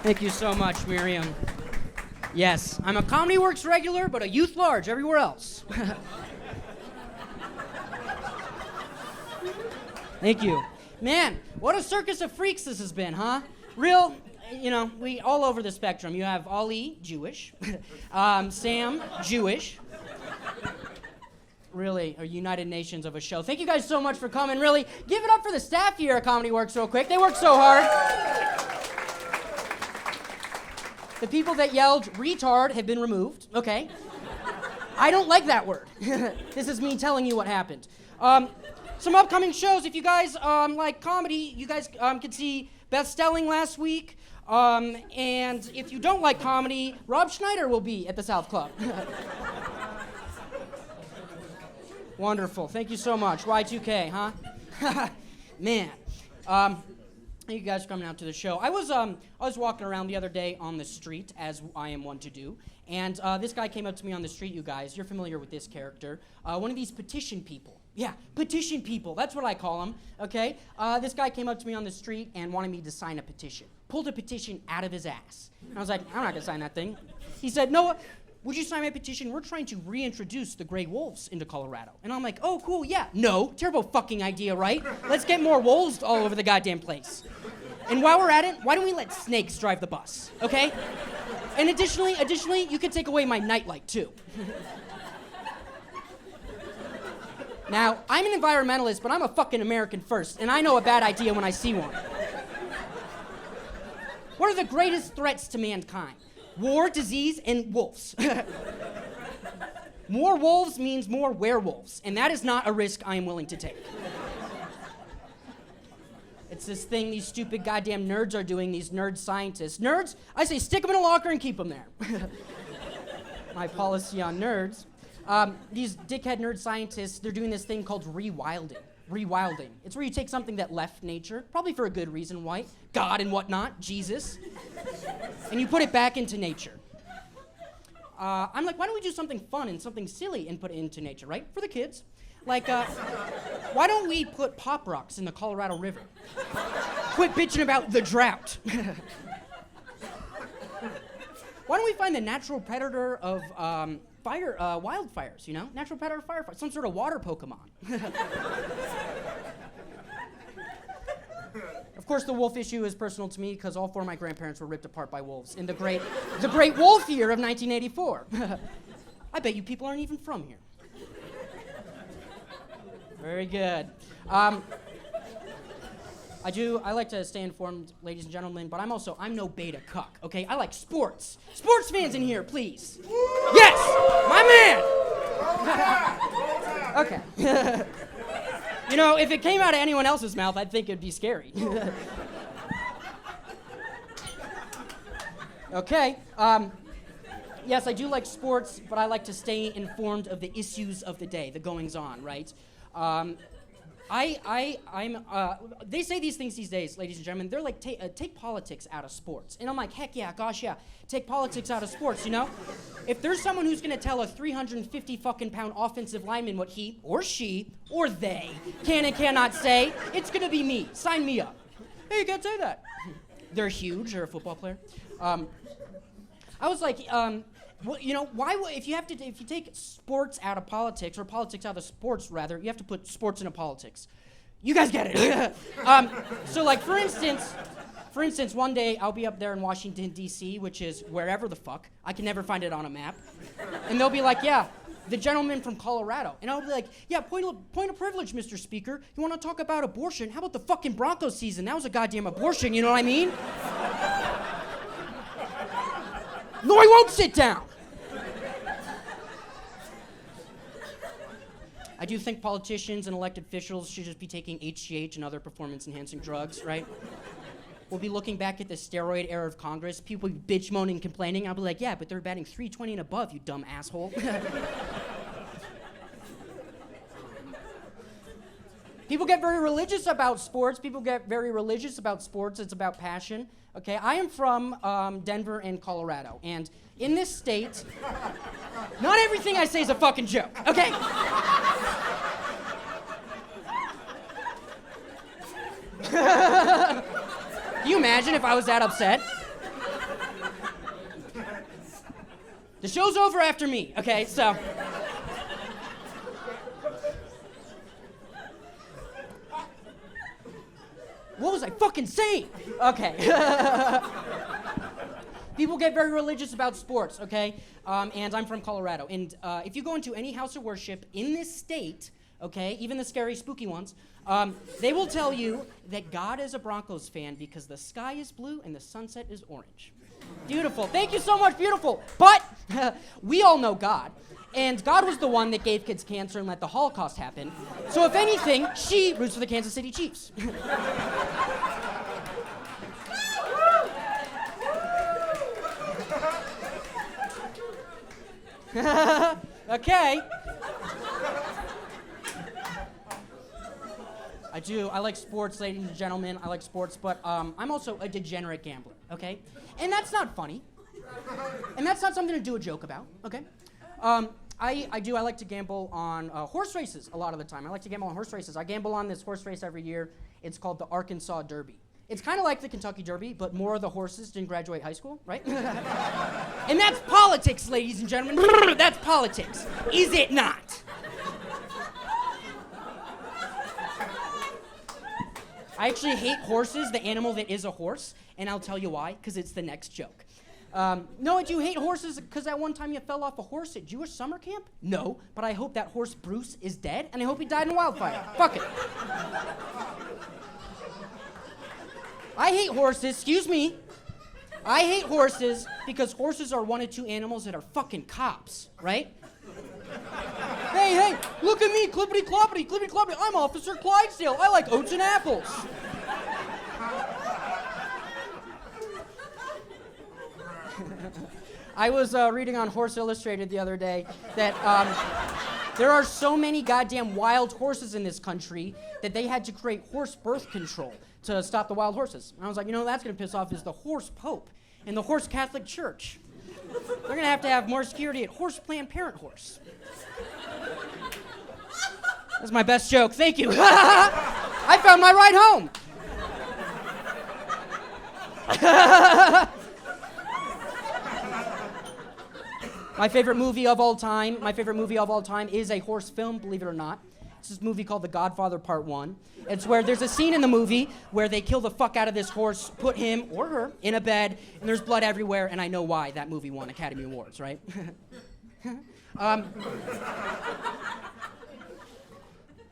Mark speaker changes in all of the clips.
Speaker 1: Thank you so much, Miriam. Yes, I'm a Comedy Works regular, but a youth large everywhere else. Thank you. Man, what a circus of freaks this has been, huh? Real, we all over the spectrum. You have Ali, Jewish. Sam, Jewish. Really, a United Nations of a show. Thank you guys so much for coming. Really, give it up for the staff here at Comedy Works real quick. They work so hard. The people that yelled retard have been removed, okay? I don't like that word. This is me telling you what happened. Some upcoming shows. If you guys like comedy, you guys could see Beth Stelling last week. And if you don't like comedy, Rob Schneider will be at the South Club. Wonderful. Thank you so much. Y2K, huh? Man. Thank you guys for coming out to the show. I was walking around the other day on the street, as I am one to do, and this guy came up to me on the street, you guys. You're familiar with this character. One of these petition people. Yeah, petition people. That's what I call them, okay? This guy came up to me on the street and wanted me to sign a petition. Pulled a petition out of his ass. And I was like, I'm not going to sign that thing. He said, Noah, would you sign my petition? We're trying to reintroduce the gray wolves into Colorado. And I'm like, oh, cool, yeah. No, terrible fucking idea, right? Let's get more wolves all over the goddamn place. And while we're at it, why don't we let snakes drive the bus, okay? And additionally, you can take away my nightlight, too. Now, I'm an environmentalist, but I'm a fucking American first, and I know a bad idea when I see one. What are the greatest threats to mankind? War, disease, and wolves. More wolves means more werewolves, and that is not a risk I am willing to take. It's this thing these stupid goddamn nerds are doing, these nerd scientists. Nerds, I say stick them in a locker and keep them there. My policy on nerds. These dickhead nerd scientists, they're doing this thing called rewilding. Rewilding. It's where you take something that left nature, probably for a good reason, why? God and whatnot, Jesus, and you put it back into nature. I'm like, why don't we do something fun and something silly and put it into nature, right? For the kids. Like, why don't we put pop rocks in the Colorado River? Quit bitching about the drought. Why don't we find the natural predator of wildfires, Natural predator of firefighters, some sort of water Pokemon. Of course, the wolf issue is personal to me because all four of my grandparents were ripped apart by wolves in the great wolf year of 1984. I bet you people aren't even from here. Very good. I like to stay informed, ladies and gentlemen, but I'm no beta cuck, okay? I like sports. Sports fans in here, please. Yes, my man. Okay. If it came out of anyone else's mouth, I'd think it'd be scary. Okay. Yes, I do like sports, but I like to stay informed of the issues of the day, the goings-on, right? They say these things these days, ladies and gentlemen. They're like, take politics out of sports. And I'm like, heck yeah, gosh yeah, take politics out of sports, If there's someone who's gonna tell a 350 fucking pound offensive lineman what he or she or they can and cannot say, it's gonna be me. Sign me up. Hey, you can't say that. They're huge. They're a football player. I was like, if you take sports out of politics, or politics out of sports rather, you have to put sports into politics. You guys get it. So like for instance, one day I'll be up there in Washington, D.C., which is wherever the fuck. I can never find it on a map. And they'll be like, yeah, the gentleman from Colorado. And I'll be like, yeah, point of privilege, Mr. Speaker. You want to talk about abortion? How about the fucking Broncos season? That was a goddamn abortion, you know what I mean? No, I won't sit down. I do think politicians and elected officials should just be taking HGH and other performance-enhancing drugs, right? We'll be looking back at the steroid era of Congress. People be bitch moaning, complaining. I'll be like, yeah, but they're batting .320 and above, you dumb asshole. People get very religious about sports. It's about passion. Okay, I am from Denver and Colorado, and in this state, not everything I say is a fucking joke, okay? Can you imagine if I was that upset? The show's over after me, okay? So. What was I fucking saying? Okay. People get very religious about sports, okay? And I'm from Colorado. And if you go into any house of worship in this state, okay, even the scary, spooky ones, they will tell you that God is a Broncos fan because the sky is blue and the sunset is orange. Beautiful. Thank you so much. Beautiful. But we all know God. And God was the one that gave kids cancer and let the Holocaust happen. So if anything, she roots for the Kansas City Chiefs. Okay. I do. I like sports, ladies and gentlemen. I like sports, but I'm also a degenerate gambler, okay? And that's not funny. And that's not something to do a joke about, okay? I like to gamble on horse races a lot of the time. I like to gamble on horse races. I gamble on this horse race every year. It's called the Arkansas Derby. It's kind of like the Kentucky Derby, but more of the horses didn't graduate high school, right? And that's politics, ladies and gentlemen. That's politics. Is it not? I actually hate horses, the animal that is a horse, and I'll tell you why, because it's the next joke. No, do you hate horses because at one time you fell off a horse at Jewish summer camp? No, but I hope that horse Bruce is dead, and I hope he died in a wildfire. Fuck it. I hate horses, excuse me. I hate horses because horses are one of two animals that are fucking cops, right? Hey, look at me, clippity-cloppity, clippity-cloppity. I'm Officer Clydesdale. I like oats and apples. I was reading on Horse Illustrated the other day that there are so many goddamn wild horses in this country that they had to create horse birth control to stop the wild horses. And I was like, that's going to piss off is the horse pope and the horse Catholic Church. They're going to have more security at horse Planned Parent horse. That's my best joke. Thank you. I found my ride home. My favorite movie of all time is a horse film, believe it or not. It's this movie called The Godfather Part 1. It's where there's a scene in the movie where they kill the fuck out of this horse, put him or her in a bed, and there's blood everywhere, and I know why that movie won Academy Awards, right?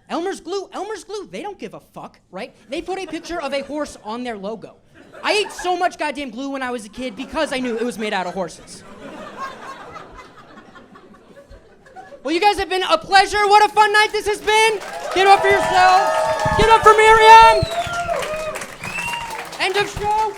Speaker 1: Elmer's Glue, they don't give a fuck, right? They put a picture of a horse on their logo. I ate so much goddamn glue when I was a kid because I knew it was made out of horses. Well, you guys have been a pleasure. What a fun night this has been. Get up for yourselves. Get up for Miriam. End of show.